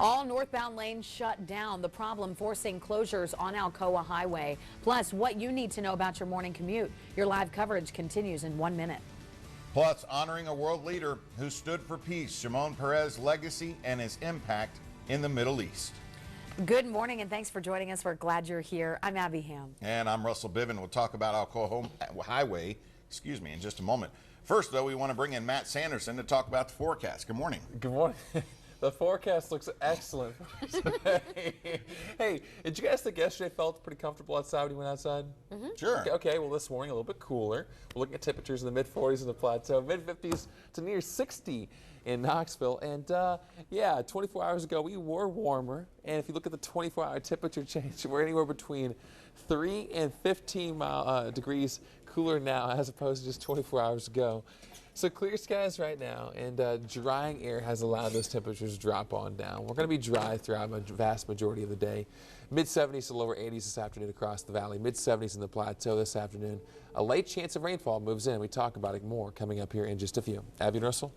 All northbound lanes shut down. The problem forcing closures on Alcoa Highway. Plus, what you need to know about your morning commute. Your live coverage continues in 1 minute. Plus, honoring a world leader who stood for peace, Shimon Peres' legacy and his impact in the Middle East. Good morning and thanks for joining us. We're glad you're here. I'm Abby Ham. And I'm Russell Bivin. We'll talk about Alcoa Highway, in just a moment. First, though, we want to bring in Matt Sanderson to talk about the forecast. Good morning. Good morning. The forecast looks excellent. Hey, did you guys think yesterday felt pretty comfortable outside when you went outside? Mm-hmm. Sure. Okay, well, this morning a little bit cooler. We're looking at temperatures in the mid-40s in the plateau, mid-50s to near 60 in Knoxville. And yeah, 24 hours ago we were warmer. And if you look at the 24-hour temperature change, we're anywhere between 3 and 15 degrees cooler now as opposed to just 24 hours ago. So clear skies right now, and drying air has allowed those temperatures to drop on down. We're going to be dry throughout a vast majority of the day. Mid-70s to lower 80s this afternoon across the valley. Mid-70s in the plateau this afternoon. A late chance of rainfall moves in. We talk about it more coming up here in just a few. Abby and Russell.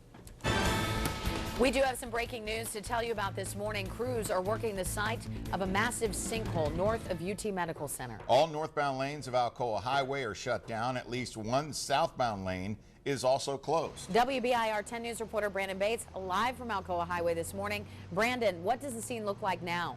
We do have some breaking news to tell you about this morning. Crews are working the site of a massive sinkhole north of UT Medical Center. All northbound lanes of Alcoa Highway are shut down. At least one southbound lane is also closed. WBIR 10 News reporter Brandon Bates live from Alcoa Highway this morning. Brandon, what does the scene look like now?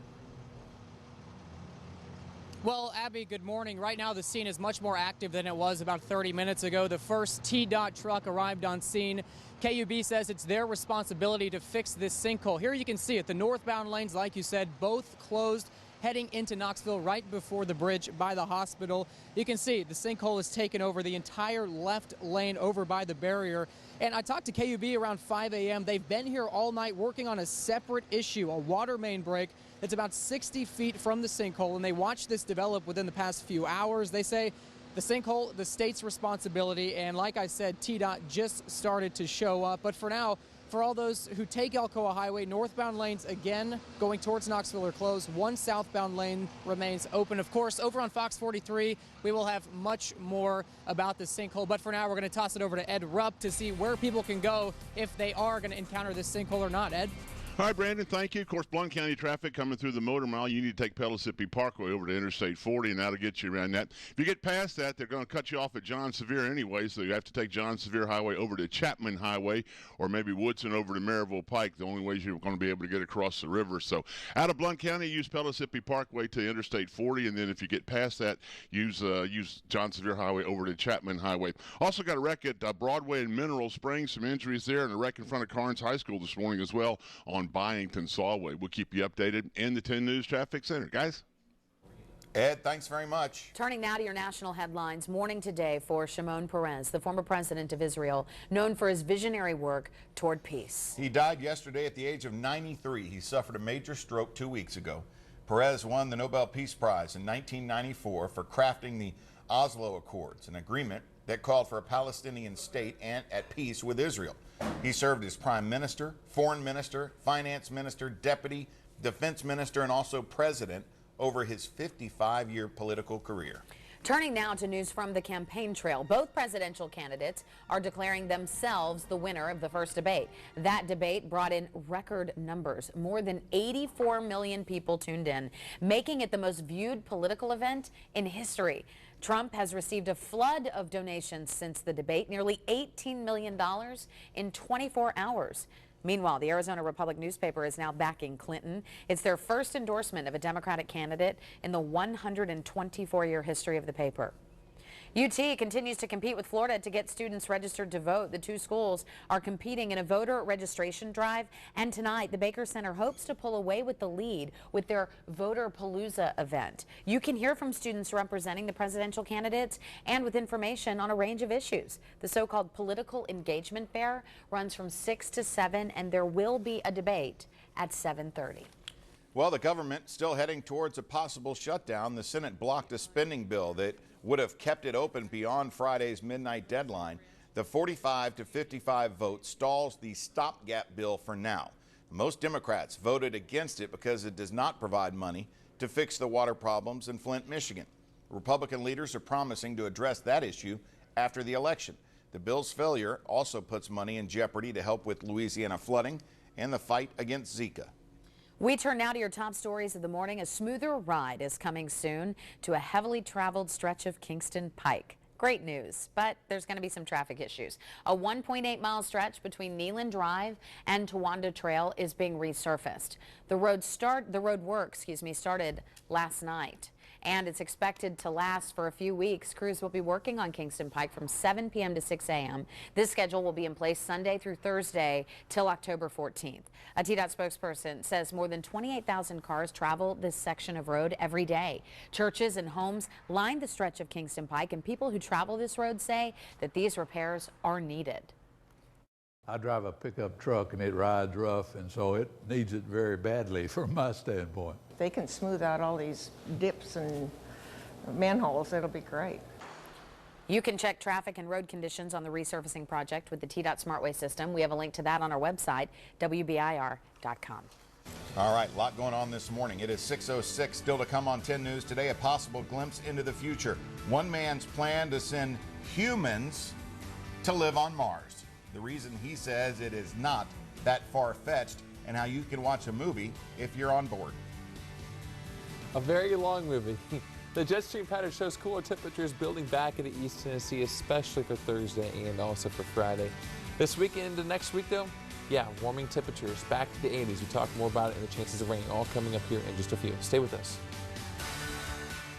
Well, Abby, good morning. Right now, the scene is much more active than it was about 30 minutes ago. The first TDOT truck arrived on scene. KUB says it's their responsibility to fix this sinkhole. Here you can see it. The northbound lanes, like you said, both closed, heading into Knoxville right before the bridge by the hospital. You can see the sinkhole has taken over the entire left lane over by the barrier. And I talked to KUB around 5 a.m. They've been here all night working on a separate issue, a water main break that's about 60 feet from the sinkhole. And they watched this develop within the past few hours. They say the sinkhole, the state's responsibility. And like I said, TDOT just started to show up. But for now, for all those who take Alcoa Highway, northbound lanes again going towards Knoxville are closed. One southbound lane remains open. Of course, over on Fox 43, we will have much more about this sinkhole. But for now, we're going to toss it over to Ed Rupp to see where people can go if they are going to encounter this sinkhole or not. Ed? Hi, Brandon. Thank you. Of course, Blount County traffic coming through the Motor Mile. You need to take Pellissippi Parkway over to Interstate 40, and that'll get you around that. If you get past that, they're going to cut you off at John Sevier anyway, so you have to take John Sevier Highway over to Chapman Highway, or maybe Woodson over to Maryville Pike. The only ways you're going to be able to get across the river. So out of Blount County, use Pellissippi Parkway to Interstate 40, and then if you get past that, use John Sevier Highway over to Chapman Highway. Also got a wreck at Broadway and Mineral Springs. Some injuries there, and a wreck in front of Carnes High School this morning as well on Byington Sawway. We'll keep you updated in the 10 News Traffic Center. Guys? Ed, thanks very much. Turning now to your national headlines. Morning today for Shimon Peres, the former president of Israel, known for his visionary work toward peace. He died yesterday at the age of 93. He suffered a major stroke 2 weeks ago. Peres won the Nobel Peace Prize in 1994 for crafting the Oslo Accords, an agreement that called for a Palestinian state and at peace with Israel. He served as prime minister, foreign minister, finance minister, deputy, defense minister, and also president over his 55-year political career. Turning now to news from the campaign trail. Both presidential candidates are declaring themselves the winner of the first debate. That debate brought in record numbers. More than 84 million people tuned in, making it the most viewed political event in history. Trump has received a flood of donations since the debate, nearly $18 million in 24 hours. Meanwhile, the Arizona Republic newspaper is now backing Clinton. It's their first endorsement of a Democratic candidate in the 124-year history of the paper. UT continues to compete with Florida to get students registered to vote. The two schools are competing in a voter registration drive, and tonight the Baker Center hopes to pull away with the lead with their Voter Palooza event. You can hear from students representing the presidential candidates and with information on a range of issues. The so-called political engagement fair runs from 6 to 7, and there will be a debate at 7:30. Well, the government still heading towards a possible shutdown. The Senate blocked a spending bill that would have kept it open beyond Friday's midnight deadline. The 45 to 55 vote stalls the stopgap bill for now. Most Democrats voted against it because it does not provide money to fix the water problems in Flint, Michigan. Republican leaders are promising to address that issue after the election. The bill's failure also puts money in jeopardy to help with Louisiana flooding and the fight against Zika. We turn now to your top stories of the morning. A smoother ride is coming soon to a heavily traveled stretch of Kingston Pike. Great news, but there's going to be some traffic issues. A 1.8-mile stretch between Neelan Drive and Towanda Trail is being resurfaced. The road work, started last night, and it's expected to last for a few weeks. Crews will be working on Kingston Pike from 7 p.m. to 6 a.m. This schedule will be in place Sunday through Thursday till October 14th. A TDOT spokesperson says more than 28,000 cars travel this section of road every day. Churches and homes line the stretch of Kingston Pike, and people who travel this road say that these repairs are needed. I drive a pickup truck and it rides rough, and so it needs it very badly from my standpoint. If they can smooth out all these dips and manholes, it'll be great. You can check traffic and road conditions on the resurfacing project with the TDOT SmartWay system. We have a link to that on our website, WBIR.com. All right, a lot going on this morning. It is 6:06. Still to come on 10 News today, a possible glimpse into the future. One man's plan to send humans to live on Mars. The reason he says it is not that far-fetched, and how you can watch a movie if you're on board. A very long movie. The jet stream pattern shows cooler temperatures building back into East Tennessee, especially for Thursday and also for Friday. This weekend and next week, though, yeah, warming temperatures back to the 80s. We talk more about it and the chances of rain all coming up here in just a few. Stay with us.